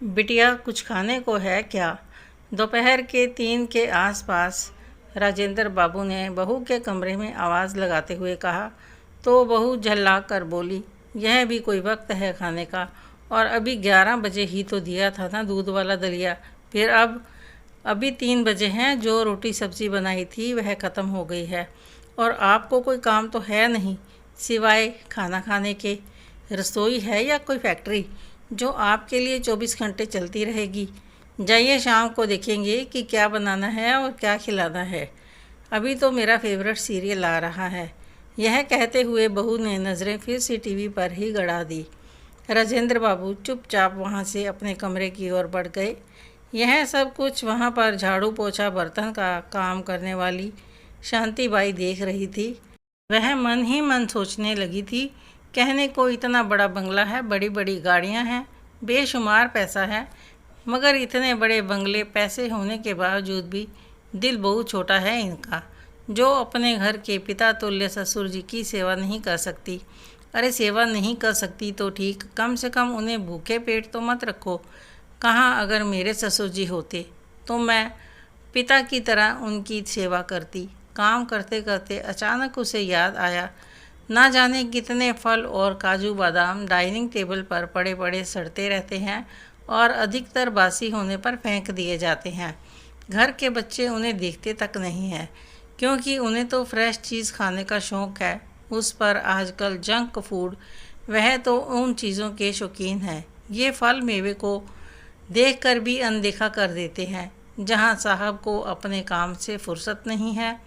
बिटिया कुछ खाने को है क्या? दोपहर के 3 के आसपास राजेंद्र बाबू ने बहू के कमरे में आवाज़ लगाते हुए कहा तो बहू झल्ला कर बोली, यह भी कोई वक्त है खाने का? और अभी 11 बजे ही तो दिया था ना दूध वाला दलिया। फिर अब अभी 3 बजे हैं। जो रोटी सब्ज़ी बनाई थी वह ख़त्म हो गई है और आपको कोई काम तो है नहीं सिवाय खाना खाने के। रसोई है या कोई फैक्ट्री जो आपके लिए 24 घंटे चलती रहेगी? जाइए, शाम को देखेंगे कि क्या बनाना है और क्या खिलाना है। अभी तो मेरा फेवरेट सीरियल आ रहा है। यह कहते हुए बहू ने नज़रें फिर से टीवी पर ही गड़ा दी। राजेंद्र बाबू चुपचाप वहाँ से अपने कमरे की ओर बढ़ गए। यह सब कुछ वहाँ पर झाड़ू पोछा बर्तन का काम करने वाली शांति बाई देख रही थी। वह मन ही मन सोचने लगी थी, कहने को इतना बड़ा बंगला है, बड़ी बड़ी गाड़ियाँ हैं, बेशुमार पैसा है, मगर इतने बड़े बंगले पैसे होने के बावजूद भी दिल बहुत छोटा है इनका, जो अपने घर के पिता तुल्य ससुर जी की सेवा नहीं कर सकती। अरे सेवा नहीं कर सकती तो ठीक, कम से कम उन्हें भूखे पेट तो मत रखो। कहाँ अगर मेरे ससुर जी होते तो मैं पिता की तरह उनकी सेवा करती। काम करते करते अचानक उसे याद आया, ना जाने कितने फल और काजू बादाम डाइनिंग टेबल पर पड़े पड़े सड़ते रहते हैं और अधिकतर बासी होने पर फेंक दिए जाते हैं। घर के बच्चे उन्हें देखते तक नहीं हैं, क्योंकि उन्हें तो फ्रेश चीज़ खाने का शौक़ है। उस पर आजकल जंक फूड, वह तो उन चीज़ों के शौकीन हैं। ये फल मेवे को देखकर भी अनदेखा कर देते हैं। जहाँ साहब को अपने काम से फुर्सत नहीं है,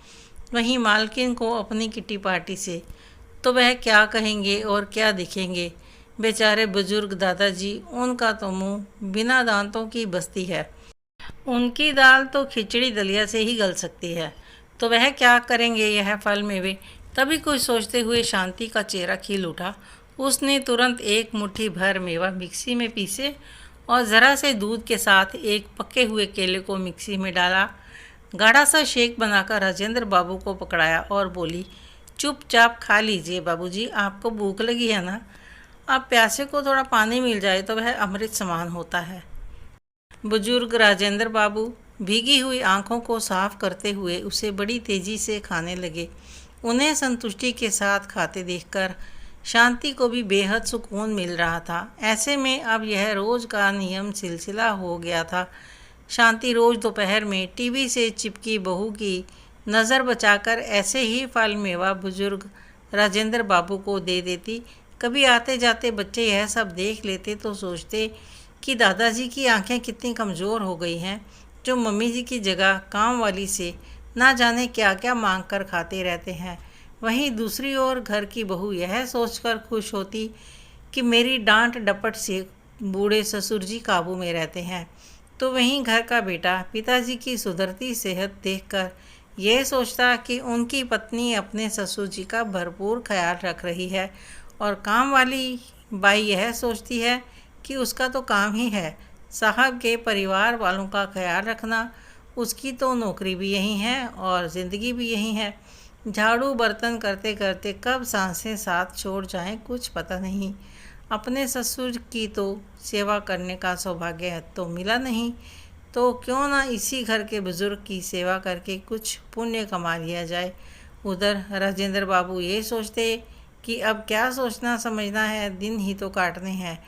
वहीं मालकिन को अपनी किटी पार्टी से, तो वह क्या कहेंगे और क्या दिखेंगे। बेचारे बुजुर्ग दादाजी, उनका तो मुंह बिना दांतों की बस्ती है। उनकी दाल तो खिचड़ी दलिया से ही गल सकती है, तो वह क्या करेंगे यह फल मेवे। तभी कुछ सोचते हुए शांति का चेहरा खिल उठा। उसने तुरंत एक मुट्ठी भर मेवा मिक्सी में पीसे और ज़रा से दूध के साथ एक पके हुए केले को मिक्सी में डाला। गाढ़ा सा शेक बनाकर राजेंद्र बाबू को पकड़ाया और बोली, चुपचाप खा लीजिए बाबूजी, आपको भूख लगी है ना? अब प्यासे को थोड़ा पानी मिल जाए तो वह अमृत समान होता है। बुजुर्ग राजेंद्र बाबू भीगी हुई आंखों को साफ करते हुए उसे बड़ी तेजी से खाने लगे। उन्हें संतुष्टि के साथ खाते देखकर शांति को भी बेहद सुकून मिल रहा था। ऐसे में अब यह रोज़ का नियम सिलसिला हो गया था। शांति रोज़ दोपहर में टीवी से चिपकी बहू की नज़र बचाकर ऐसे ही फल मेवा बुजुर्ग राजेंद्र बाबू को दे देती। कभी आते जाते बच्चे यह सब देख लेते तो सोचते कि दादाजी की आंखें कितनी कमज़ोर हो गई हैं, जो मम्मी जी की जगह काम वाली से ना जाने क्या क्या मांग कर खाते रहते हैं। वहीं दूसरी ओर घर की बहू यह सोचकर खुश होती कि मेरी डांट डपट से बूढ़े ससुर जी काबू में रहते हैं। तो वहीं घर का बेटा पिताजी की सुधरती सेहत देखकर यह सोचता कि उनकी पत्नी अपने ससुर जी का भरपूर ख्याल रख रही है, और काम वाली बाई यह सोचती है कि उसका तो काम ही है साहब के परिवार वालों का ख्याल रखना। उसकी तो नौकरी भी यही है और ज़िंदगी भी यही है। झाड़ू बर्तन करते करते कब सांसें साथ छोड़ जाएं कुछ पता नहीं। अपने ससुर की तो सेवा करने का सौभाग्य तो मिला नहीं, तो क्यों ना इसी घर के बुजुर्ग की सेवा करके कुछ पुण्य कमा लिया जाए। उधर राजेंद्र बाबू ये सोचते कि अब क्या सोचना समझना है, दिन ही तो काटने हैं।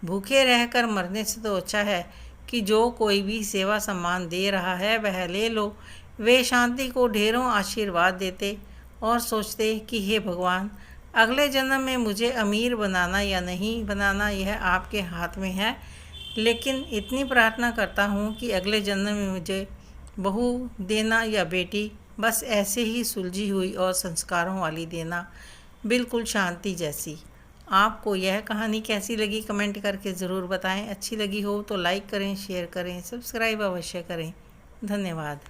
भूखे रहकर मरने से तो अच्छा है कि जो कोई भी सेवा सम्मान दे रहा है वह ले लो। वे शांति को ढेरों आशीर्वाद देते और सोचते कि हे भगवान, अगले जन्म में मुझे अमीर बनाना या नहीं बनाना यह आपके हाथ में है, लेकिन इतनी प्रार्थना करता हूँ कि अगले जन्म में मुझे बहू देना या बेटी, बस ऐसे ही सुलझी हुई और संस्कारों वाली देना, बिल्कुल शांति जैसी। आपको यह कहानी कैसी लगी कमेंट करके ज़रूर बताएं। अच्छी लगी हो तो लाइक करें, शेयर करें, सब्सक्राइब अवश्य करें। धन्यवाद।